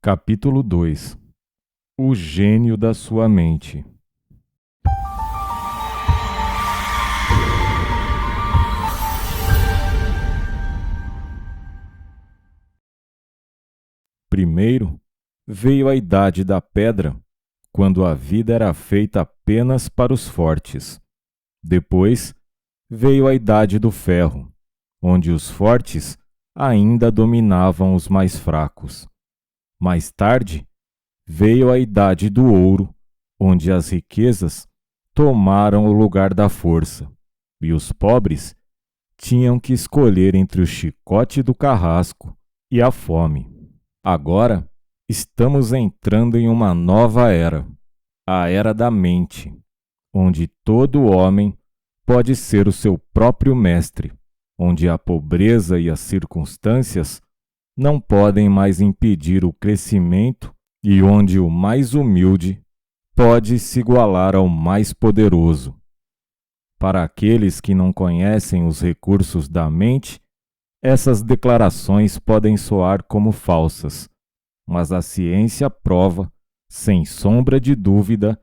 Capítulo 2. O gênio da sua mente. Primeiro, veio a idade da pedra, quando a vida era feita apenas para os fortes. Depois, veio a idade do ferro, onde os fortes ainda dominavam os mais fracos. Mais tarde, veio a idade do ouro, onde as riquezas tomaram o lugar da força, e os pobres tinham que escolher entre o chicote do carrasco e a fome. Agora, estamos entrando em uma nova era, a era da mente, onde todo homem pode ser o seu próprio mestre, onde a pobreza e as circunstâncias não podem mais impedir o crescimento e onde o mais humilde pode se igualar ao mais poderoso. Para aqueles que não conhecem os recursos da mente, essas declarações podem soar como falsas, mas a ciência prova, sem sombra de dúvida,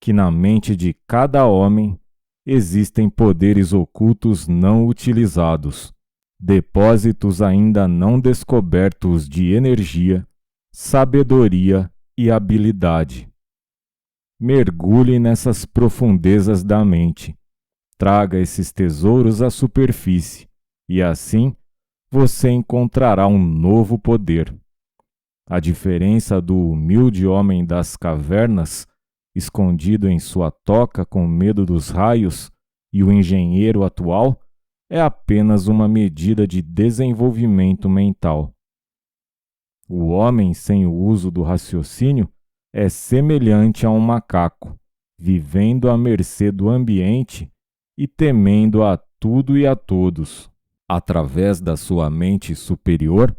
que na mente de cada homem existem poderes ocultos não utilizados, depósitos ainda não descobertos de energia, sabedoria e habilidade. Mergulhe nessas profundezas da mente, traga esses tesouros à superfície e assim você encontrará um novo poder. A diferença do humilde homem das cavernas, escondido em sua toca com medo dos raios, e o engenheiro atual é apenas uma medida de desenvolvimento mental. O homem sem o uso do raciocínio é semelhante a um macaco, vivendo à mercê do ambiente e temendo a tudo e a todos. Através da sua mente superior,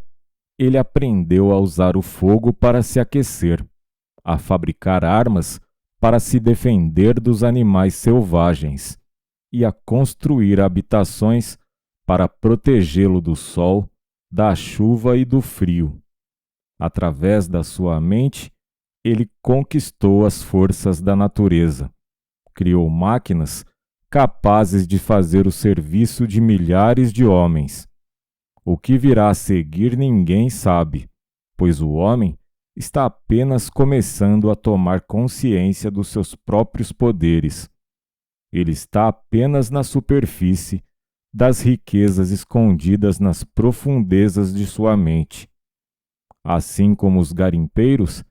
ele aprendeu a usar o fogo para se aquecer, a fabricar armas para se defender dos animais selvagens e a construir habitações para protegê-lo do sol, da chuva e do frio. Através da sua mente, ele conquistou as forças da natureza, criou máquinas capazes de fazer o serviço de milhares de homens. O que virá a seguir ninguém sabe, pois o homem está apenas começando a tomar consciência dos seus próprios poderes. Ele está apenas na superfície das riquezas escondidas nas profundezas de sua mente. Assim como os garimpeiros,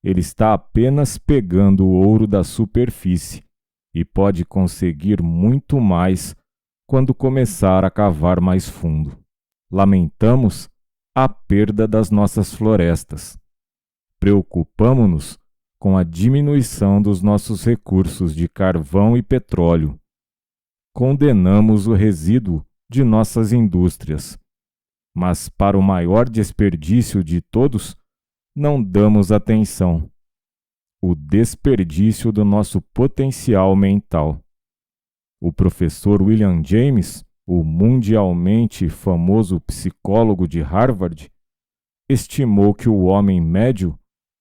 ele está apenas pegando o ouro da superfície e pode conseguir muito mais quando começar a cavar mais fundo. Lamentamos a perda das nossas florestas. Preocupamo-nos com a diminuição dos nossos recursos de carvão e petróleo. Condenamos o resíduo de nossas indústrias. Mas para o maior desperdício de todos, não damos atenção: o desperdício do nosso potencial mental. O professor William James, o mundialmente famoso psicólogo de Harvard, estimou que o homem médio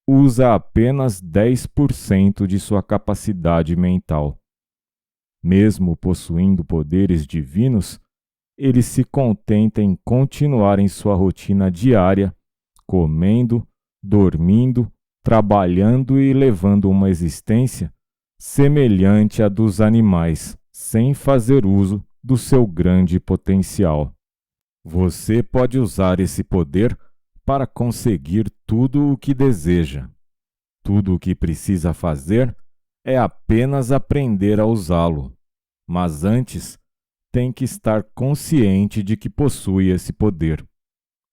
usa apenas 10% de sua capacidade mental. Mesmo possuindo poderes divinos, ele se contenta em continuar em sua rotina diária, comendo, dormindo, trabalhando e levando uma existência semelhante à dos animais, sem fazer uso do seu grande potencial. Você pode usar esse poder para conseguir tudo o que deseja. Tudo o que precisa fazer é apenas aprender a usá-lo. Mas antes, tem que estar consciente de que possui esse poder.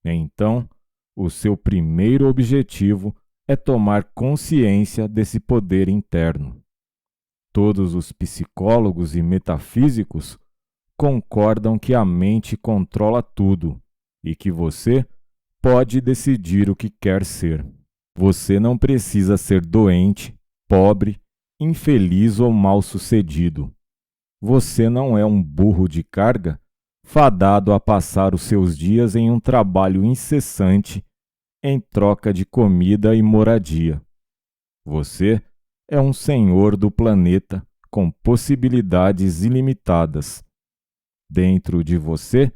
Então, o seu primeiro objetivo é tomar consciência desse poder interno. Todos os psicólogos e metafísicos concordam que a mente controla tudo e que você pode decidir o que quer ser. Você não precisa ser doente, pobre, infeliz ou mal-sucedido. Você não é um burro de carga fadado a passar os seus dias em um trabalho incessante em troca de comida e moradia. Você é um senhor do planeta com possibilidades ilimitadas. Dentro de você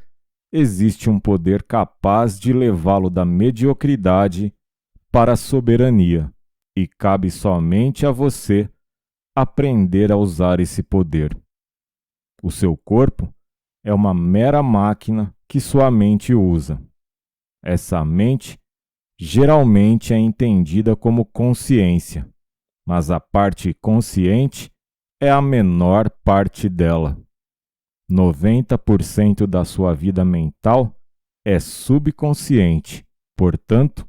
existe um poder capaz de levá-lo da mediocridade para a soberania, e cabe somente a você aprender a usar esse poder. O seu corpo é uma mera máquina que sua mente usa. Essa mente geralmente é entendida como consciência, mas a parte consciente é a menor parte dela. 90% da sua vida mental é subconsciente. Portanto,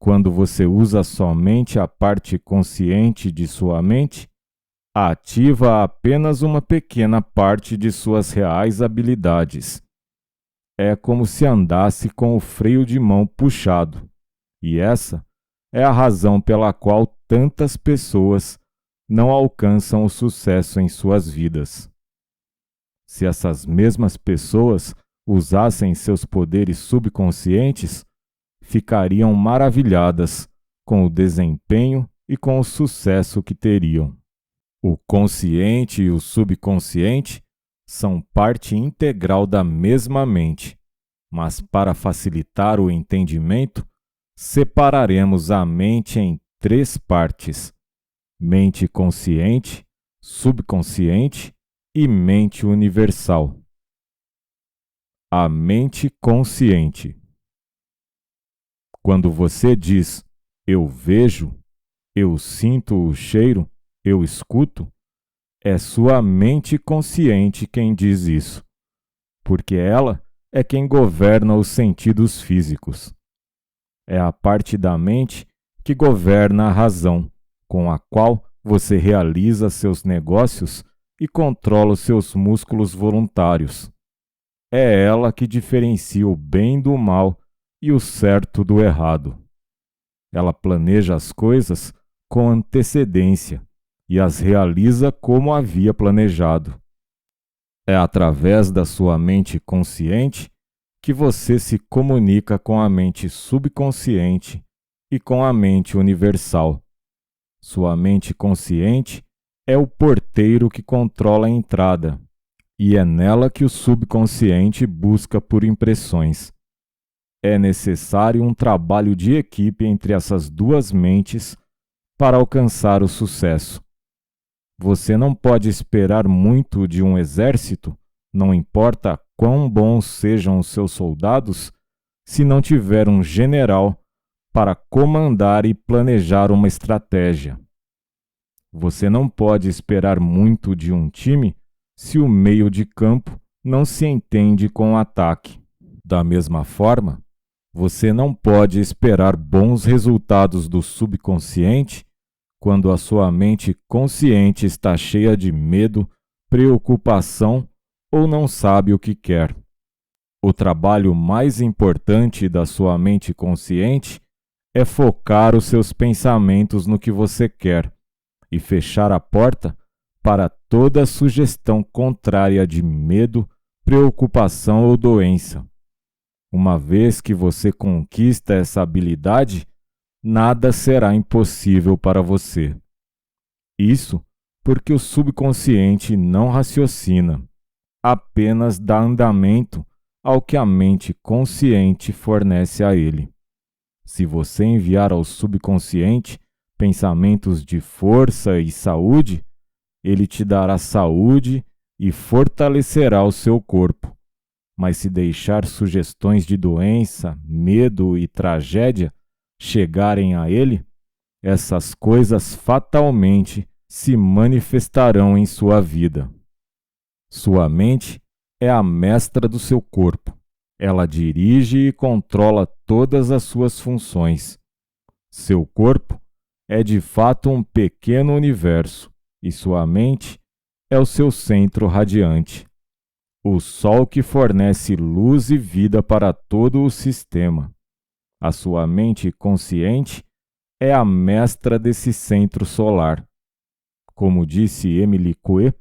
quando você usa somente a parte consciente de sua mente, ativa apenas uma pequena parte de suas reais habilidades. É como se andasse com o freio de mão puxado, e essa é a razão pela qual tantas pessoas não alcançam o sucesso em suas vidas. Se essas mesmas pessoas usassem seus poderes subconscientes, ficariam maravilhadas com o desempenho e com o sucesso que teriam. O consciente e o subconsciente são parte integral da mesma mente, mas para facilitar o entendimento, separaremos a mente em 3 partes: mente consciente, subconsciente e mente universal. A mente consciente. Quando você diz eu vejo, eu sinto o cheiro, eu escuto, é sua mente consciente quem diz isso, porque ela é quem governa os sentidos físicos. É a parte da mente que governa a razão, com a qual você realiza seus negócios e controla os seus músculos voluntários. É ela que diferencia o bem do mal e o certo do errado. Ela planeja as coisas com antecedência e as realiza como havia planejado. É através da sua mente consciente que você se comunica com a mente subconsciente e com a mente universal. Sua mente consciente é o porteiro que controla a entrada, e é nela que o subconsciente busca por impressões. É necessário um trabalho de equipe entre essas duas mentes para alcançar o sucesso. Você não pode esperar muito de um exército, não importa quão bons sejam os seus soldados, se não tiver um general para comandar e planejar uma estratégia. Você não pode esperar muito de um time se o meio de campo não se entende com o ataque. Da mesma forma, você não pode esperar bons resultados do subconsciente quando a sua mente consciente está cheia de medo, preocupação ou não sabe o que quer. O trabalho mais importante da sua mente consciente é focar os seus pensamentos no que você quer e fechar a porta para toda sugestão contrária de medo, preocupação ou doença. Uma vez que você conquista essa habilidade, nada será impossível para você. Isso porque o subconsciente não raciocina, apenas dá andamento ao que a mente consciente fornece a ele. Se você enviar ao subconsciente pensamentos de força e saúde, ele te dará saúde e fortalecerá o seu corpo. Mas se deixar sugestões de doença, medo e tragédia chegarem a ele, essas coisas fatalmente se manifestarão em sua vida. Sua mente é a mestra do seu corpo. Ela dirige e controla todas as suas funções. Seu corpo é de fato um pequeno universo e sua mente é o seu centro radiante, o sol que fornece luz e vida para todo o sistema. A sua mente consciente é a mestra desse centro solar. Como disse Emily Coué,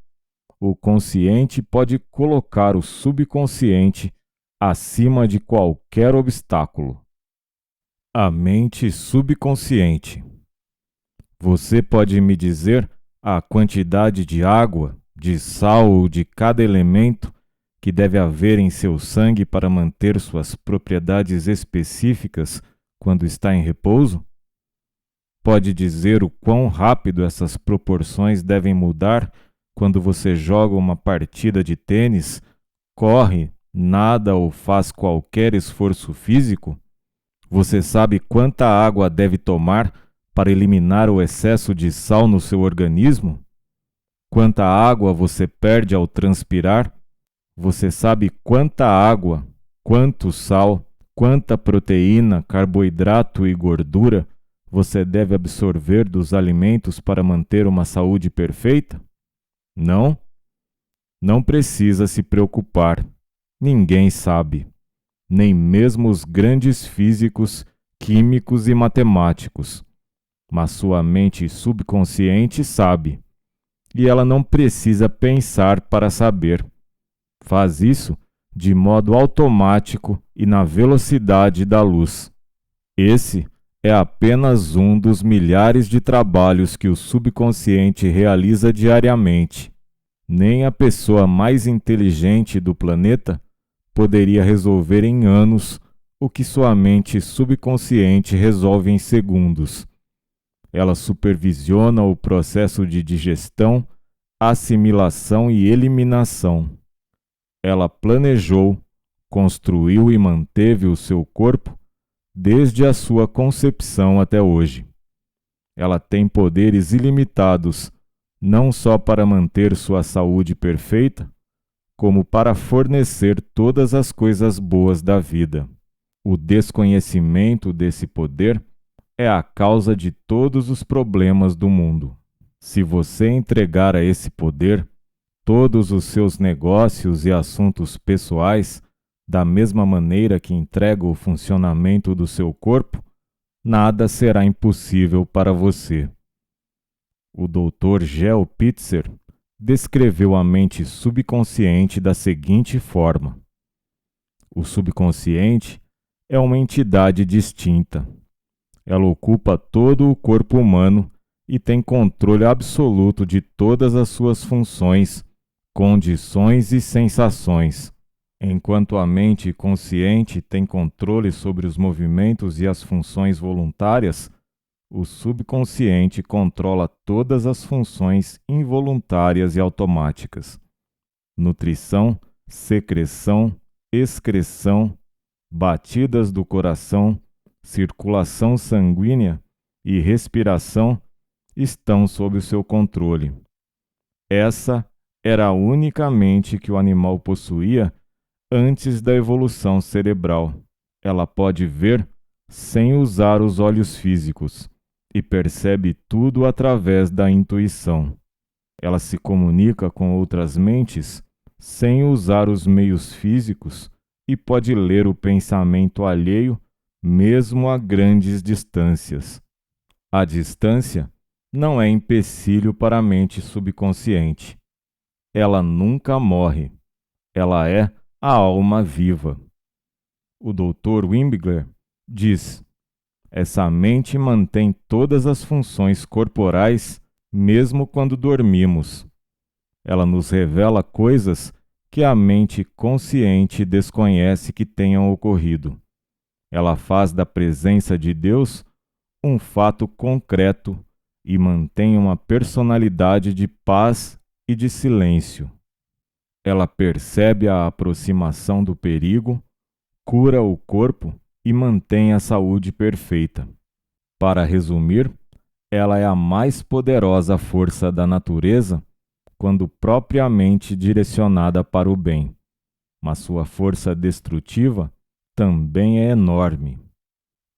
o consciente pode colocar o subconsciente acima de qualquer obstáculo. A mente subconsciente. Você pode me dizer a quantidade de água, de sal ou de cada elemento que deve haver em seu sangue para manter suas propriedades específicas quando está em repouso? Pode dizer o quão rápido essas proporções devem mudar quando você joga uma partida de tênis, corre, nada ou faz qualquer esforço físico? Você sabe quanta água deve tomar para eliminar o excesso de sal no seu organismo? Quanta água você perde ao transpirar? Você sabe quanta água, quanto sal, quanta proteína, carboidrato e gordura você deve absorver dos alimentos para manter uma saúde perfeita? Não? Não precisa se preocupar. Ninguém sabe. Nem mesmo os grandes físicos, químicos e matemáticos. Mas sua mente subconsciente sabe. E ela não precisa pensar para saber. Faz isso de modo automático e na velocidade da luz. Esse é apenas um dos milhares de trabalhos que o subconsciente realiza diariamente. Nem a pessoa mais inteligente do planeta poderia resolver em anos o que sua mente subconsciente resolve em segundos. Ela supervisiona o processo de digestão, assimilação e eliminação. Ela planejou, construiu e manteve o seu corpo desde a sua concepção até hoje. Ela tem poderes ilimitados, não só para manter sua saúde perfeita, como para fornecer todas as coisas boas da vida. O desconhecimento desse poder é a causa de todos os problemas do mundo. Se você entregar a esse poder todos os seus negócios e assuntos pessoais, da mesma maneira que entrega o funcionamento do seu corpo, nada será impossível para você. O Dr. Geo Pitzer descreveu a mente subconsciente da seguinte forma: o subconsciente é uma entidade distinta. Ela ocupa todo o corpo humano e tem controle absoluto de todas as suas funções, condições e sensações. Enquanto a mente consciente tem controle sobre os movimentos e as funções voluntárias, o subconsciente controla todas as funções involuntárias e automáticas. Nutrição, secreção, excreção, batidas do coração, circulação sanguínea e respiração estão sob o seu controle. Essa era a única mente que o animal possuía antes da evolução cerebral. Ela pode ver sem usar os olhos físicos e percebe tudo através da intuição. Ela se comunica com outras mentes sem usar os meios físicos e pode ler o pensamento alheio mesmo a grandes distâncias. A distância não é empecilho para a mente subconsciente. Ela nunca morre. Ela é a alma viva. O Dr. Wingler diz: essa mente mantém todas as funções corporais mesmo quando dormimos. Ela nos revela coisas que a mente consciente desconhece que tenham ocorrido. Ela faz da presença de Deus um fato concreto e mantém uma personalidade de paz e de silêncio. Ela percebe a aproximação do perigo, cura o corpo e mantém a saúde perfeita. Para resumir, ela é a mais poderosa força da natureza quando propriamente direcionada para o bem, mas sua força destrutiva também é enorme.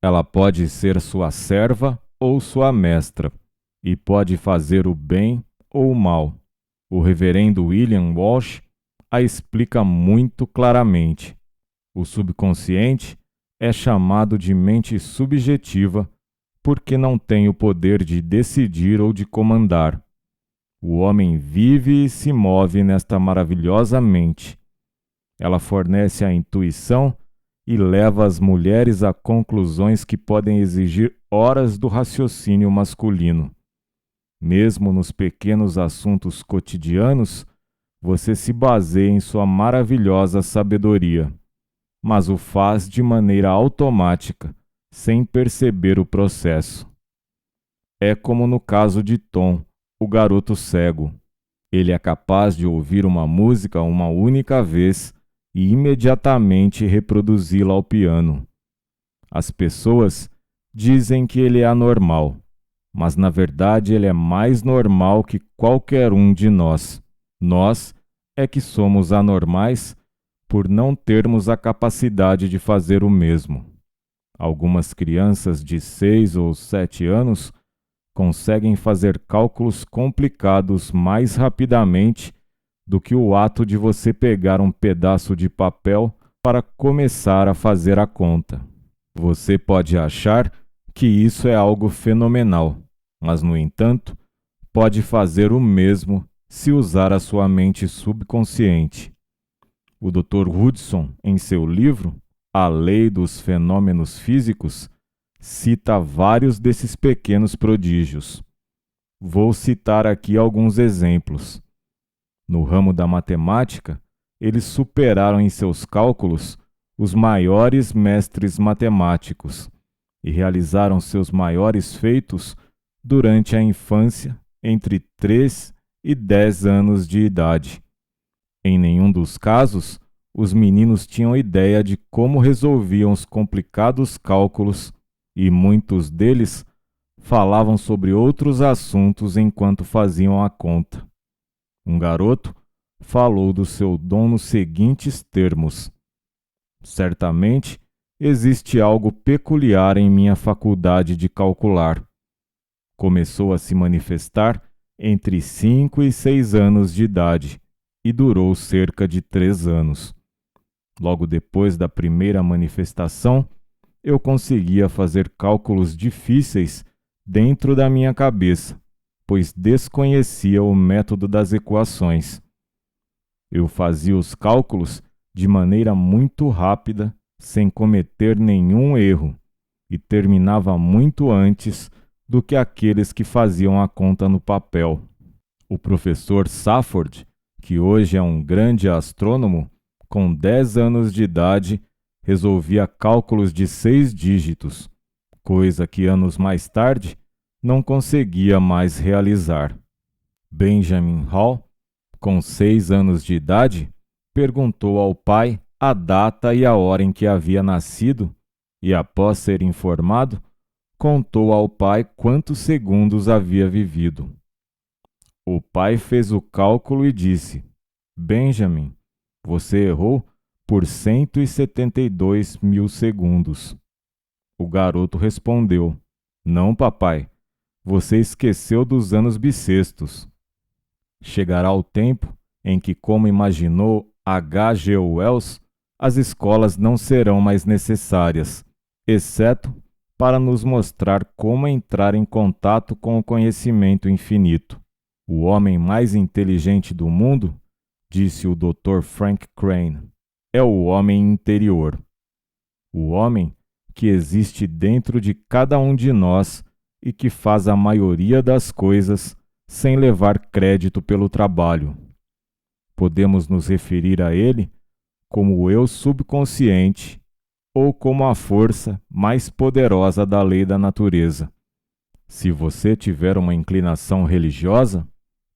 Ela pode ser sua serva ou sua mestra, e pode fazer o bem ou o mal. O reverendo William Walsh a explica muito claramente. O subconsciente é chamado de mente subjetiva porque não tem o poder de decidir ou de comandar. O homem vive e se move nesta maravilhosa mente. Ela fornece a intuição e leva as mulheres a conclusões que podem exigir horas do raciocínio masculino. Mesmo nos pequenos assuntos cotidianos, você se baseia em sua maravilhosa sabedoria, mas o faz de maneira automática, sem perceber o processo. É como no caso de Tom, o garoto cego. Ele é capaz de ouvir uma música uma única vez e imediatamente reproduzi-la ao piano. As pessoas dizem que ele é anormal, mas na verdade ele é mais normal que qualquer um de nós. Nós é que somos anormais por não termos a capacidade de fazer o mesmo. Algumas crianças de 6 ou 7 anos conseguem fazer cálculos complicados mais rapidamente do que o ato de você pegar um pedaço de papel para começar a fazer a conta. Você pode achar que isso é algo fenomenal, mas, no entanto, pode fazer o mesmo se usar a sua mente subconsciente. O Dr. Hudson, em seu livro A Lei dos Fenômenos Físicos, cita vários desses pequenos prodígios. Vou citar aqui alguns exemplos. No ramo da matemática, eles superaram em seus cálculos os maiores mestres matemáticos e realizaram seus maiores feitos durante a infância, entre 3 e 10 anos de idade. Em nenhum dos casos, os meninos tinham ideia de como resolviam os complicados cálculos e muitos deles falavam sobre outros assuntos enquanto faziam a conta. Um garoto falou do seu dom nos seguintes termos: certamente existe algo peculiar em minha faculdade de calcular. Começou a se manifestar entre 5 e 6 anos de idade e durou cerca de 3 anos. Logo depois da primeira manifestação, eu conseguia fazer cálculos difíceis dentro da minha cabeça, pois desconhecia o método das equações. Eu fazia os cálculos de maneira muito rápida, sem cometer nenhum erro, e terminava muito antes do que aqueles que faziam a conta no papel. O professor Safford, que hoje é um grande astrônomo, com 10 anos de idade, resolvia cálculos de 6 dígitos, coisa que anos mais tarde não conseguia mais realizar. Benjamin Hall, com 6 anos de idade, perguntou ao pai a data e a hora em que havia nascido e, após ser informado, contou ao pai quantos segundos havia vivido. O pai fez o cálculo e disse: Benjamin, você errou por 172 mil segundos. O garoto respondeu: não, papai, você esqueceu dos anos bissextos. Chegará o tempo em que, como imaginou H. G. Wells, as escolas não serão mais necessárias, exceto para nos mostrar como entrar em contato com o conhecimento infinito. O homem mais inteligente do mundo, disse o Dr. Frank Crane, é o homem interior. O homem que existe dentro de cada um de nós e que faz a maioria das coisas sem levar crédito pelo trabalho. Podemos nos referir a ele como o eu subconsciente ou como a força mais poderosa da lei da natureza. Se você tiver uma inclinação religiosa,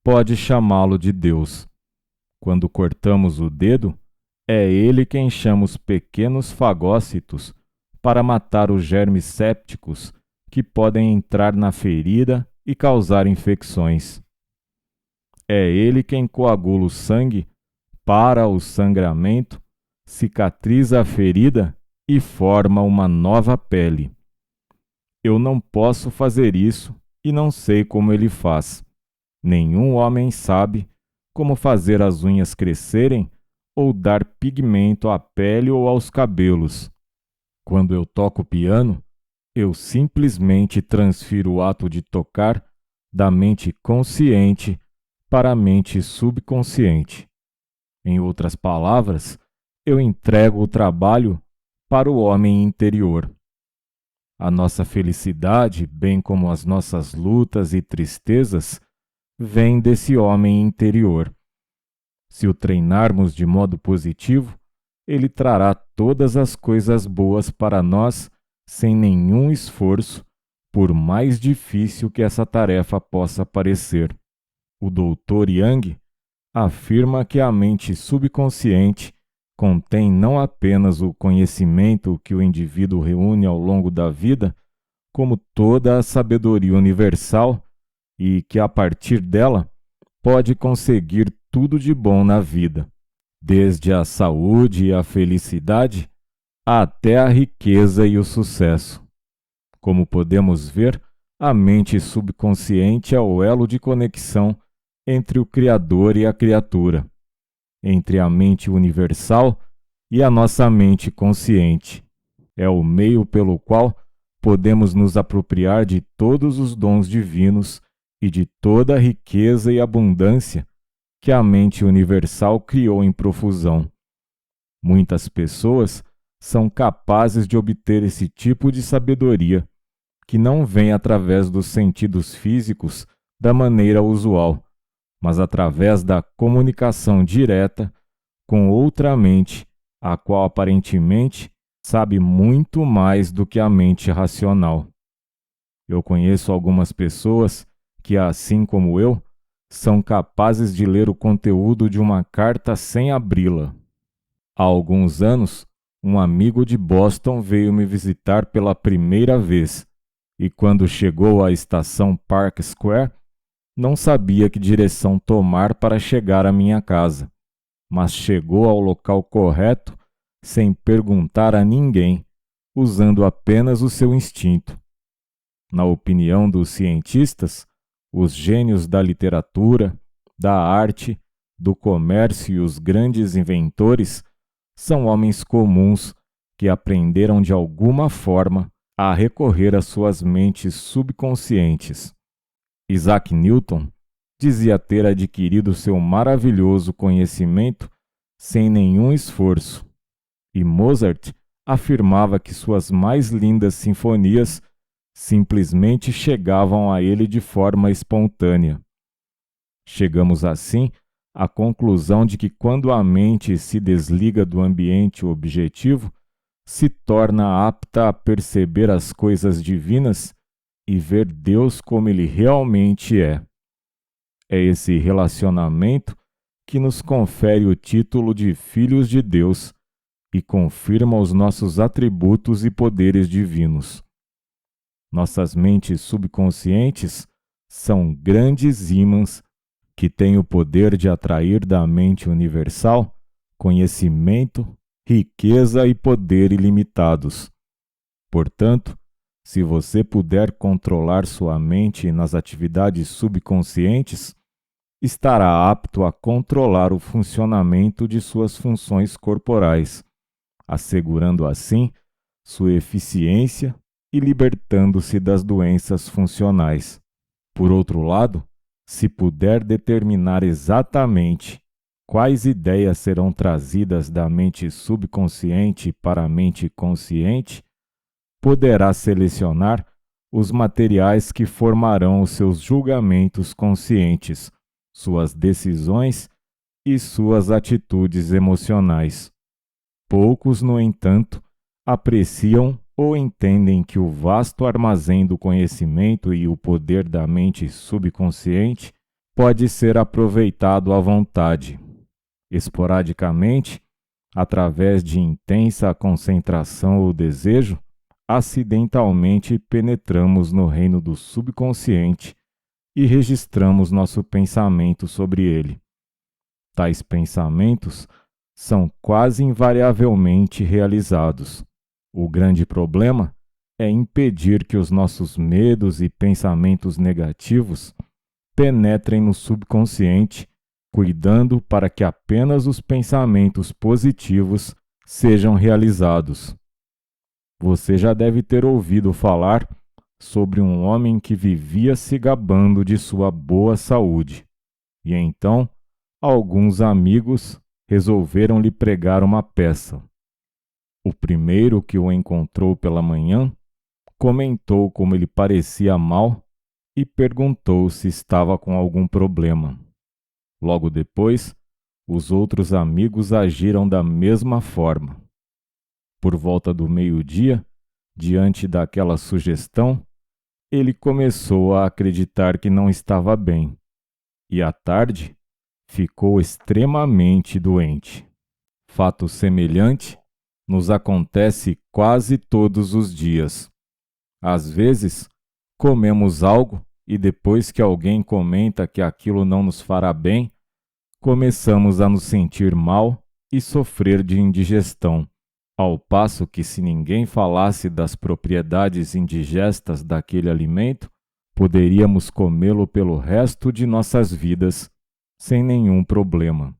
pode chamá-lo de Deus. Quando cortamos o dedo, é ele quem chama os pequenos fagócitos para matar os germes sépticos que podem entrar na ferida e causar infecções. É ele quem coagula o sangue, para o sangramento, cicatriza a ferida e forma uma nova pele. Eu não posso fazer isso e não sei como ele faz. Nenhum homem sabe como fazer as unhas crescerem ou dar pigmento à pele ou aos cabelos. Quando eu toco piano, eu simplesmente transfiro o ato de tocar da mente consciente para a mente subconsciente. Em outras palavras, eu entrego o trabalho para o homem interior. A nossa felicidade, bem como as nossas lutas e tristezas, vem desse homem interior. Se o treinarmos de modo positivo, ele trará todas as coisas boas para nós sem nenhum esforço, por mais difícil que essa tarefa possa parecer. O Dr. Yang afirma que a mente subconsciente contém não apenas o conhecimento que o indivíduo reúne ao longo da vida, como toda a sabedoria universal e que, a partir dela, pode conseguir tudo de bom na vida, desde a saúde e a felicidade até a riqueza e o sucesso. Como podemos ver, a mente subconsciente é o elo de conexão entre o Criador e a criatura, entre a mente universal e a nossa mente consciente. É o meio pelo qual podemos nos apropriar de todos os dons divinos e de toda a riqueza e abundância que a mente universal criou em profusão. Muitas pessoas são capazes de obter esse tipo de sabedoria, que não vem através dos sentidos físicos da maneira usual, mas através da comunicação direta com outra mente, a qual aparentemente sabe muito mais do que a mente racional. Eu conheço algumas pessoas que, assim como eu, são capazes de ler o conteúdo de uma carta sem abri-la. Há alguns anos, um amigo de Boston veio me visitar pela primeira vez e, quando chegou à estação Park Square, não sabia que direção tomar para chegar à minha casa, mas chegou ao local correto sem perguntar a ninguém, usando apenas o seu instinto. Na opinião dos cientistas, os gênios da literatura, da arte, do comércio e os grandes inventores são homens comuns que aprenderam de alguma forma a recorrer às suas mentes subconscientes. Isaac Newton dizia ter adquirido seu maravilhoso conhecimento sem nenhum esforço, e Mozart afirmava que suas mais lindas sinfonias simplesmente chegavam a ele de forma espontânea. Chegamos assim à conclusão de que quando a mente se desliga do ambiente objetivo, se torna apta a perceber as coisas divinas e ver Deus como Ele realmente é. É esse relacionamento que nos confere o título de filhos de Deus e confirma os nossos atributos e poderes divinos. Nossas mentes subconscientes são grandes ímãs que têm o poder de atrair da mente universal conhecimento, riqueza e poder ilimitados. Portanto, se você puder controlar sua mente nas atividades subconscientes, estará apto a controlar o funcionamento de suas funções corporais, assegurando assim sua eficiência e libertando-se das doenças funcionais. Por outro lado, se puder determinar exatamente quais ideias serão trazidas da mente subconsciente para a mente consciente, poderá selecionar os materiais que formarão os seus julgamentos conscientes, suas decisões e suas atitudes emocionais. Poucos, no entanto, apreciam ou entendem que o vasto armazém do conhecimento e o poder da mente subconsciente pode ser aproveitado à vontade. Esporadicamente, através de intensa concentração ou desejo, acidentalmente penetramos no reino do subconsciente e registramos nosso pensamento sobre ele. Tais pensamentos são quase invariavelmente realizados. O grande problema é impedir que os nossos medos e pensamentos negativos penetrem no subconsciente, cuidando para que apenas os pensamentos positivos sejam realizados. Você já deve ter ouvido falar sobre um homem que vivia se gabando de sua boa saúde, e então alguns amigos resolveram lhe pregar uma peça. O primeiro que o encontrou pela manhã comentou como ele parecia mal e perguntou se estava com algum problema. Logo depois, os outros amigos agiram da mesma forma. Por volta do meio-dia, diante daquela sugestão, ele começou a acreditar que não estava bem, e à tarde ficou extremamente doente. Fato semelhante nos acontece quase todos os dias. Às vezes, comemos algo e depois que alguém comenta que aquilo não nos fará bem, começamos a nos sentir mal e sofrer de indigestão, ao passo que se ninguém falasse das propriedades indigestas daquele alimento, poderíamos comê-lo pelo resto de nossas vidas sem nenhum problema.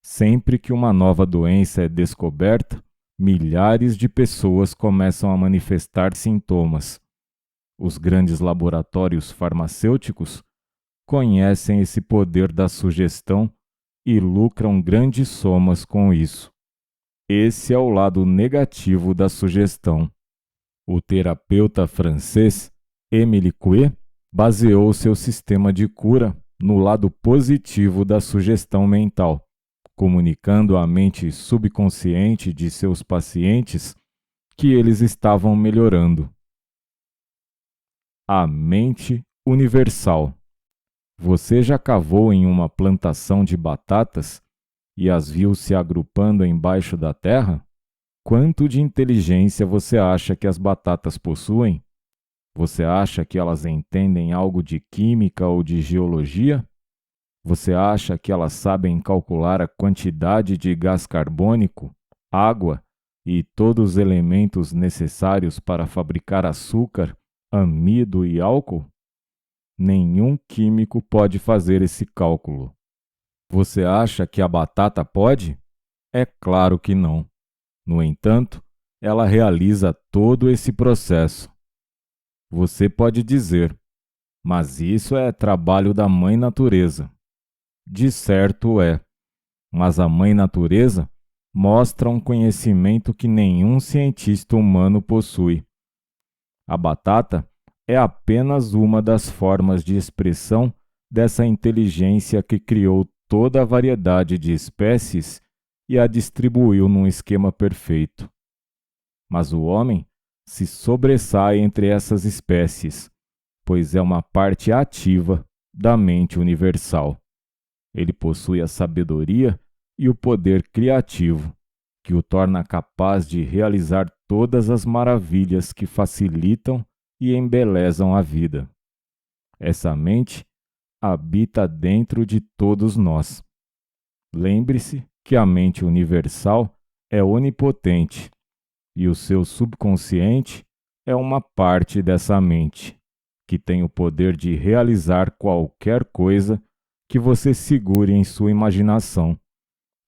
Sempre que uma nova doença é descoberta, milhares de pessoas começam a manifestar sintomas. Os grandes laboratórios farmacêuticos conhecem esse poder da sugestão e lucram grandes somas com isso. Esse é o lado negativo da sugestão. O terapeuta francês Émile Coué baseou seu sistema de cura no lado positivo da sugestão mental, comunicando à mente subconsciente de seus pacientes que eles estavam melhorando. A mente universal. Você já cavou em uma plantação de batatas e as viu se agrupando embaixo da terra? Quanto de inteligência você acha que as batatas possuem? Você acha que elas entendem algo de química ou de geologia? Você acha que elas sabem calcular a quantidade de gás carbônico, água e todos os elementos necessários para fabricar açúcar, amido e álcool? Nenhum químico pode fazer esse cálculo. Você acha que a batata pode? É claro que não. No entanto, ela realiza todo esse processo. Você pode dizer, mas isso é trabalho da Mãe Natureza. De certo é, mas a Mãe Natureza mostra um conhecimento que nenhum cientista humano possui. A batata é apenas uma das formas de expressão dessa inteligência que criou toda a variedade de espécies e a distribuiu num esquema perfeito. Mas o homem se sobressai entre essas espécies, pois é uma parte ativa da mente universal. Ele possui a sabedoria e o poder criativo, que o torna capaz de realizar todas as maravilhas que facilitam e embelezam a vida. Essa mente habita dentro de todos nós. Lembre-se que a mente universal é onipotente e o seu subconsciente é uma parte dessa mente, que tem o poder de realizar qualquer coisa que você segure em sua imaginação,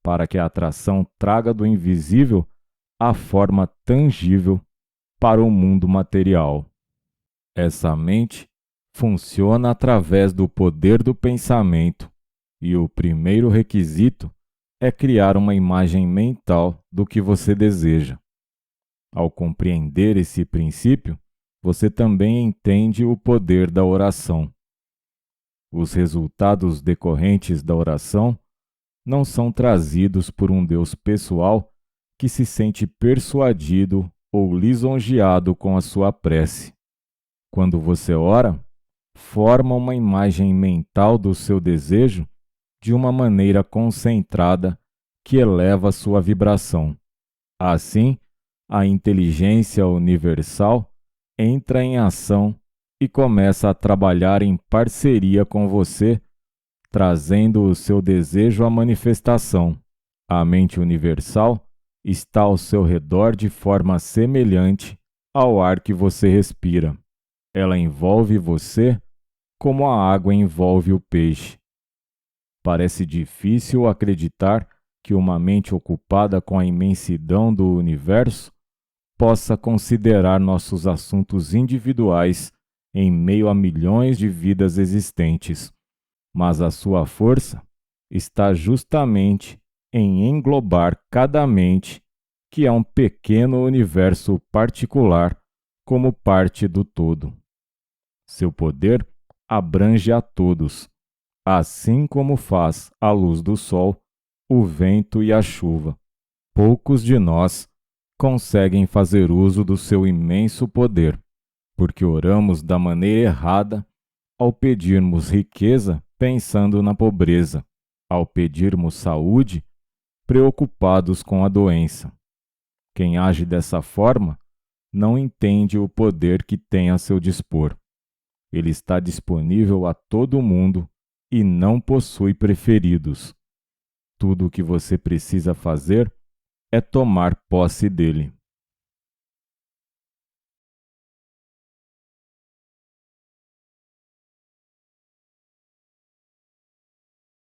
para que a atração traga do invisível a forma tangível para o mundo material. Essa mente funciona através do poder do pensamento, e o primeiro requisito é criar uma imagem mental do que você deseja. Ao compreender esse princípio, você também entende o poder da oração. Os resultados decorrentes da oração não são trazidos por um Deus pessoal que se sente persuadido ou lisonjeado com a sua prece. Quando você ora, forma uma imagem mental do seu desejo de uma maneira concentrada que eleva sua vibração. Assim, a inteligência universal entra em ação e começa a trabalhar em parceria com você, trazendo o seu desejo à manifestação. A mente universal está ao seu redor de forma semelhante ao ar que você respira. Ela envolve você como a água envolve o peixe. Parece difícil acreditar que uma mente ocupada com a imensidão do universo possa considerar nossos assuntos individuais em meio a milhões de vidas existentes, mas a sua força está justamente em englobar cada mente que é um pequeno universo particular como parte do todo. Seu poder abrange a todos, assim como faz a luz do sol, o vento e a chuva. Poucos de nós conseguem fazer uso do seu imenso poder, porque oramos da maneira errada ao pedirmos riqueza pensando na pobreza, ao pedirmos saúde preocupados com a doença. Quem age dessa forma não entende o poder que tem a seu dispor. Ele está disponível a todo mundo e não possui preferidos. Tudo o que você precisa fazer é tomar posse dele.